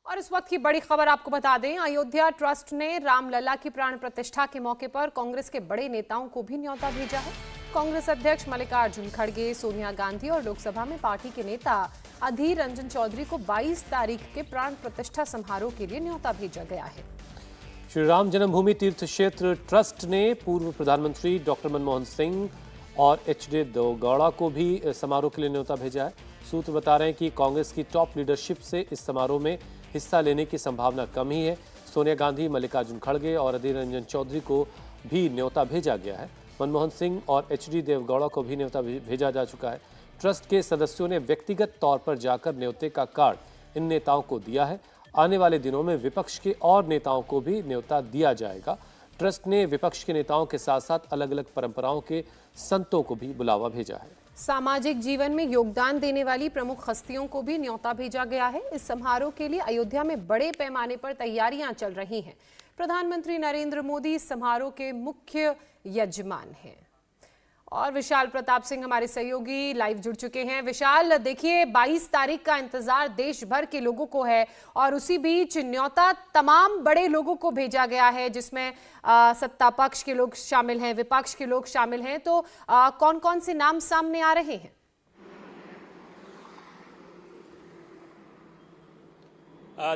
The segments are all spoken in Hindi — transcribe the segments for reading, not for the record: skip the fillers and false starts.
और इस वक्त की बड़ी खबर आपको बता दें, अयोध्या ट्रस्ट ने रामलला की प्राण प्रतिष्ठा के मौके पर कांग्रेस के बड़े नेताओं को भी न्योता भेजा है। कांग्रेस अध्यक्ष मल्लिकार्जुन खड़गे, सोनिया गांधी और लोकसभा में पार्टी के नेता अधीर रंजन चौधरी को 22 तारीख के प्राण प्रतिष्ठा समारोह के लिए न्योता भेजा गया है। श्री राम जन्मभूमि तीर्थ क्षेत्र ट्रस्ट ने पूर्व प्रधानमंत्री डॉक्टर मनमोहन सिंह और एच.डी. देवगौड़ा को भी समारोह के लिए न्योता भेजा है। सूत्र बता रहे हैं कि कांग्रेस की टॉप लीडरशिप से इस समारोह में हिस्सा लेने की संभावना कम ही है। सोनिया गांधी, मल्लिकार्जुन खड़गे और अधीर रंजन चौधरी को भी न्योता भेजा गया है। मनमोहन सिंह और एच.डी. देवगौड़ा को भी न्योता भेजा जा चुका है। ट्रस्ट के सदस्यों ने व्यक्तिगत तौर पर जाकर न्योते का कार्ड इन नेताओं को दिया है। आने वाले दिनों में विपक्ष के और नेताओं को भी न्योता दिया जाएगा। ट्रस्ट ने विपक्ष के नेताओं के साथ साथ अलग अलग परंपराओं के संतों को भी बुलावा भेजा है। सामाजिक जीवन में योगदान देने वाली प्रमुख हस्तियों को भी न्योता भेजा गया है। इस समारोह के लिए अयोध्या में बड़े पैमाने पर तैयारियां चल रही हैं। प्रधानमंत्री नरेंद्र मोदी इस समारोह के मुख्य यजमान हैं। और विशाल प्रताप सिंह हमारे सहयोगी लाइव जुड़ चुके हैं। विशाल, देखिए 22 तारीख का इंतजार देश भर के लोगों को है और उसी बीच न्योता तमाम बड़े लोगों को भेजा गया है, जिसमें सत्ता पक्ष के लोग शामिल हैं, विपक्ष के लोग शामिल हैं। तो कौन कौन से नाम सामने आ रहे हैं?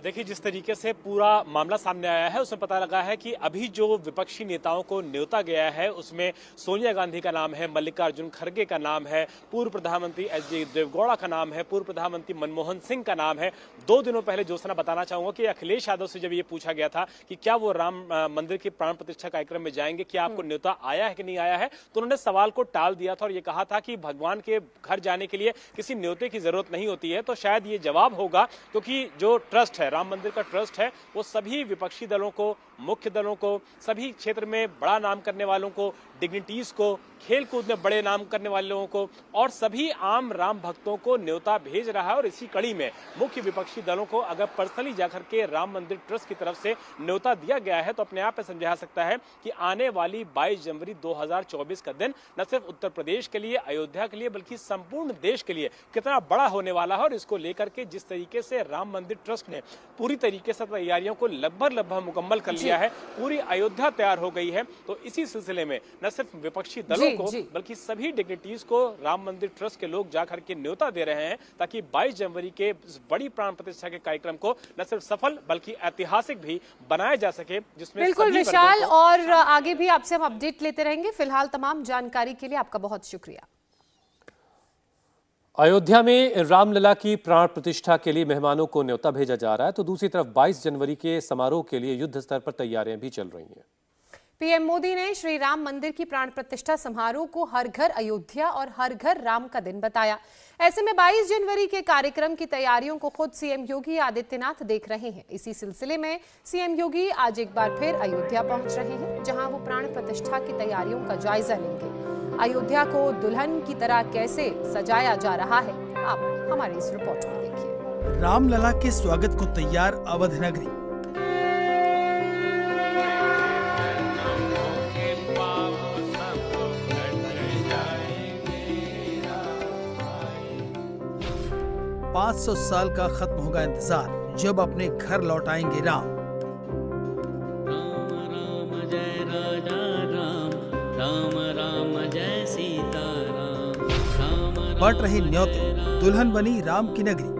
देखिए, जिस तरीके से पूरा मामला सामने आया है उसमें पता लगा है कि अभी जो विपक्षी नेताओं को न्योता गया है उसमें सोनिया गांधी का नाम है, मल्लिकार्जुन खड़गे का नाम है, पूर्व प्रधानमंत्री एच.डी. देवगौड़ा का नाम है, पूर्व प्रधानमंत्री मनमोहन सिंह का नाम है। 2 दिनों पहले जोसना बताना चाहूंगा कि अखिलेश यादव से जब ये पूछा गया था कि क्या वो राम मंदिर के प्राण प्रतिष्ठा कार्यक्रम में जाएंगे, क्या आपको न्योता आया है कि नहीं आया है, तो उन्होंने सवाल को टाल दिया था और ये कहा था कि भगवान के घर जाने के लिए किसी न्योते की जरूरत नहीं होती है। तो शायद ये जवाब होगा, क्योंकि जो ट्रस्ट है, राम मंदिर का ट्रस्ट है, वो सभी विपक्षी दलों को, मुख्य दलों को, सभी क्षेत्र में बड़ा नाम करने वालों को, डिग्निटीज को, खेल कूद में बड़े नाम करने वाले लोगों को और सभी आम राम भक्तों को न्योता भेज रहा है। और इसी कड़ी में मुख्य विपक्षी दलों को अगर पर्सनली जाकर के राम मंदिर ट्रस्ट की तरफ से न्योता दिया गया है तो अपने आप में समझा सकता है कि आने वाली 22 जनवरी 2024 का दिन न सिर्फ उत्तर प्रदेश के लिए, अयोध्या के लिए, बल्कि संपूर्ण देश के लिए कितना बड़ा होने वाला है। और इसको लेकर के जिस तरीके से राम मंदिर ट्रस्ट ने पूरी तरीके से तैयारियों को लगभग मुकम्मल कर लिया है, पूरी अयोध्या तैयार हो गई है, तो इसी सिलसिले में न सिर्फ विपक्षी दलों को बल्कि सभी डिग्निटीज को राम मंदिर ट्रस्ट के लोग जाकर के न्योता दे रहे हैं ताकि 22 जनवरी के इस बड़ी प्राण प्रतिष्ठा के कार्यक्रम को न सिर्फ सफल बल्कि ऐतिहासिक भी बनाया जा सके, जिसमें बिल्कुल विशाल, और आगे भी आपसे हम अपडेट लेते रहेंगे। फिलहाल तमाम जानकारी के लिए आपका बहुत शुक्रिया। अयोध्या में रामलला की प्राण प्रतिष्ठा के लिए मेहमानों को न्योता भेजा जा रहा है, तो दूसरी तरफ 22 जनवरी के समारोह के लिए युद्ध स्तर पर तैयारियां भी चल रही हैं। पीएम मोदी ने श्री राम मंदिर की प्राण प्रतिष्ठा समारोह को हर घर अयोध्या और हर घर राम का दिन बताया। ऐसे में 22 जनवरी के कार्यक्रम की तैयारियों को खुद सीएम योगी आदित्यनाथ देख रहे हैं। इसी सिलसिले में सीएम योगी आज एक बार फिर अयोध्या पहुंच रहे हैं, जहां वो प्राण प्रतिष्ठा की तैयारियों का जायजा लेंगे। अयोध्या को दुल्हन की तरह कैसे सजाया जा रहा है, आप हमारी इस रिपोर्ट में देखिए। रामलला के स्वागत को तैयार अवध नगरी। 500 साल का खत्म होगा इंतजार, जब अपने घर लौट आएंगे राम। राम राम जय राजा राम, राम राम जय सीता राम, राम बढ़ रही न्योते, दुल्हन बनी राम की नगरी।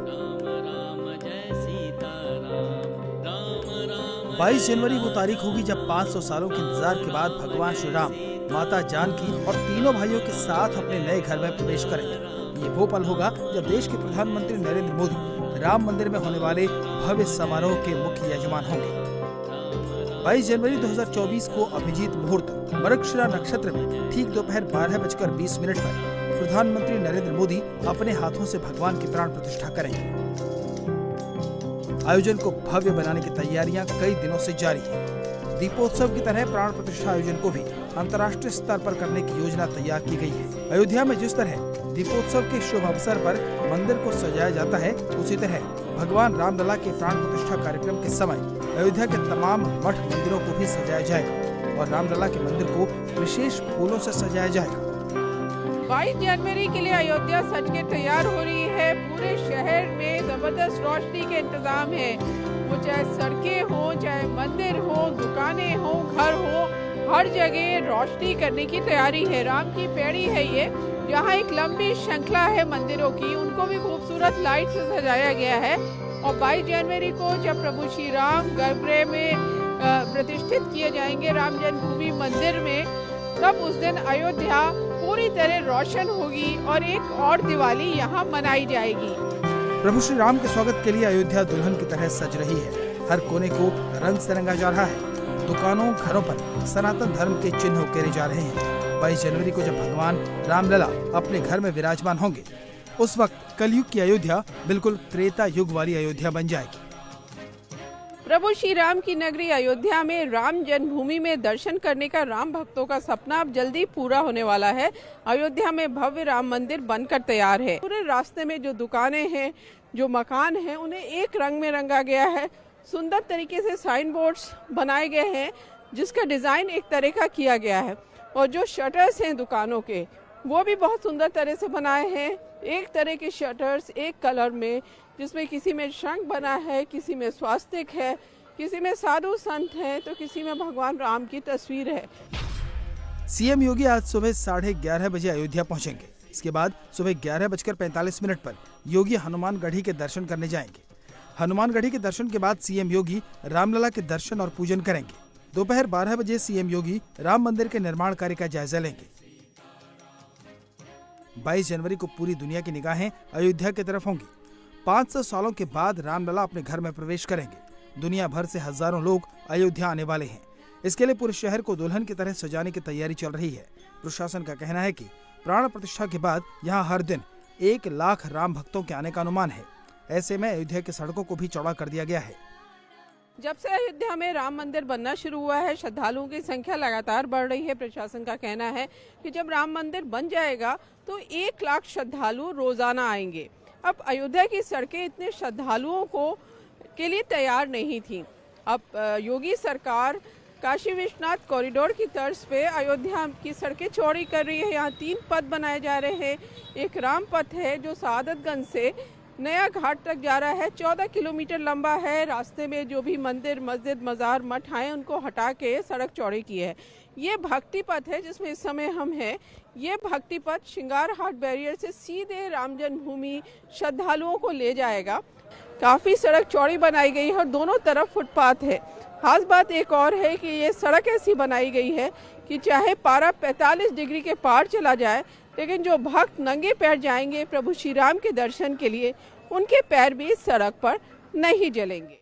22 जनवरी वो तारीख होगी जब 500 सालों के इंतजार के बाद भगवान श्री राम, माता जानकी और तीनों भाइयों के साथ अपने नए घर में प्रवेश करेंगे। ये वो पल होगा जब देश के प्रधानमंत्री नरेंद्र मोदी राम मंदिर में होने वाले भव्य समारोह के मुख्य यजमान होंगे। 22 जनवरी 2024 को अभिजीत मुहूर्त मृगशिरा नक्षत्र में ठीक दोपहर 12:20 पर प्रधानमंत्री नरेंद्र मोदी अपने हाथों से भगवान की प्राण प्रतिष्ठा करेंगे। आयोजन को भव्य बनाने की तैयारियां कई दिनों से जारी है। दीपोत्सव की तरह प्राण प्रतिष्ठा आयोजन को भी अंतर्राष्ट्रीय स्तर पर करने की योजना तैयार की गई है। अयोध्या में जिस तरह दीपोत्सव के शुभ अवसर पर मंदिर को सजाया जाता है, उसी तरह भगवान रामलला के प्राण प्रतिष्ठा कार्यक्रम के समय अयोध्या के तमाम मठ मंदिरों को भी सजाया जाएगा और रामलला के मंदिर को विशेष फूलों से सजाया जाएगा। 22 जनवरी के लिए अयोध्या सज के तैयार हो रही है। पूरे शहर में जबरदस्त रोशनी के इंतजाम है। वो चाहे सड़कें हो, चाहे मंदिर हो, दुकानें हो, घर हो, हर जगह रोशनी करने की तैयारी है। राम की पैड़ी है ये, जहाँ एक लंबी श्रृंखला है मंदिरों की, उनको भी खूबसूरत लाइट से सजाया गया है। और 22 जनवरी को जब प्रभु श्री राम गर्भगृह में प्रतिष्ठित किए जाएंगे राम जन्मभूमि मंदिर में, तब उस दिन अयोध्या पूरी तरह रोशन होगी और एक और दिवाली यहाँ मनाई जाएगी। प्रभु श्री राम के स्वागत के लिए अयोध्या दुल्हन की तरह सज रही है। हर कोने को रंग से रंगा जा रहा है। दुकानों, घरों पर सनातन धर्म के चिन्ह उकेरे जा रहे हैं। 22 जनवरी को जब भगवान रामलला अपने घर में विराजमान होंगे, उस वक्त कलयुग की अयोध्या बिल्कुल त्रेता युग वाली अयोध्या बन जाएगी। प्रभु श्री राम की नगरी अयोध्या में राम जन्मभूमि में दर्शन करने का राम भक्तों का सपना अब जल्दी पूरा होने वाला है। अयोध्या में भव्य राम मंदिर बनकर तैयार है। पूरे रास्ते में जो दुकानें हैं, जो मकान हैं, उन्हें एक रंग में रंगा गया है। सुंदर तरीके से साइन बोर्ड्स बनाए गए हैं, जिसका डिज़ाइन एक तरह का किया गया है। और जो शटर्स हैं दुकानों के, वो भी बहुत सुंदर तरह से बनाए हैं। एक तरह के शटर्स एक कलर में, जिसमें किसी में शंख बना है, किसी में स्वास्तिक है, किसी में साधु संत हैं, तो किसी में भगवान राम की तस्वीर है। सीएम योगी आज सुबह 11:30 बजे अयोध्या पहुंचेंगे। इसके बाद सुबह 11:45 पर योगी हनुमानगढ़ी के दर्शन करने जाएंगे। हनुमानगढ़ी के दर्शन के बाद सीएम योगी रामलला के दर्शन और पूजन करेंगे। दोपहर 12 बजे सीएम योगी राम मंदिर के निर्माण कार्य का जायजा लेंगे। 22 जनवरी को पूरी दुनिया की निगाहें अयोध्या की तरफ होंगी। 500 सालों के बाद रामलला अपने घर में प्रवेश करेंगे। दुनिया भर से हजारों लोग अयोध्या आने वाले हैं। इसके लिए पूरे शहर को दुल्हन की तरह सजाने की तैयारी चल रही है। प्रशासन का कहना है कि प्राण प्रतिष्ठा के बाद यहाँ हर दिन 1 लाख राम भक्तों के आने का अनुमान है। ऐसे में अयोध्या की सड़कों को भी चौड़ा कर दिया गया है। जब से अयोध्या में राम मंदिर बनना शुरू हुआ है, श्रद्धालुओं की संख्या लगातार बढ़ रही है। प्रशासन का कहना है कि जब राम मंदिर बन जाएगा तो 1 लाख श्रद्धालु रोजाना आएंगे। अब अयोध्या की सड़कें इतने श्रद्धालुओं के लिए तैयार नहीं थी। अब योगी सरकार काशी विश्वनाथ कॉरिडोर की तर्ज पे अयोध्या की सड़कें चौड़ी कर रही है। यहाँ 3 पथ बनाए जा रहे हैं। एक राम पथ है जो सआदतगंज से नया घाट तक जा रहा है, 14 किलोमीटर लंबा है। रास्ते में जो भी मंदिर, मस्जिद, मज़ार, मठ आए, उनको हटा के सड़क चौड़ी की है। ये भक्ति पथ है जिसमें इस समय हम हैं। ये भक्ति पथ श्रृंगार हाट बैरियर से सीधे राम जन्मभूमि श्रद्धालुओं को ले जाएगा। काफ़ी सड़क चौड़ी बनाई गई है और दोनों तरफ फुटपाथ है। खास बात एक और है कि ये सड़क ऐसी बनाई गई है कि चाहे पारा 45 डिग्री के पार चला जाए, लेकिन जो भक्त नंगे पैर जाएंगे प्रभु श्री राम के दर्शन के लिए, उनके पैर भी इस सड़क पर नहीं जलेंगे।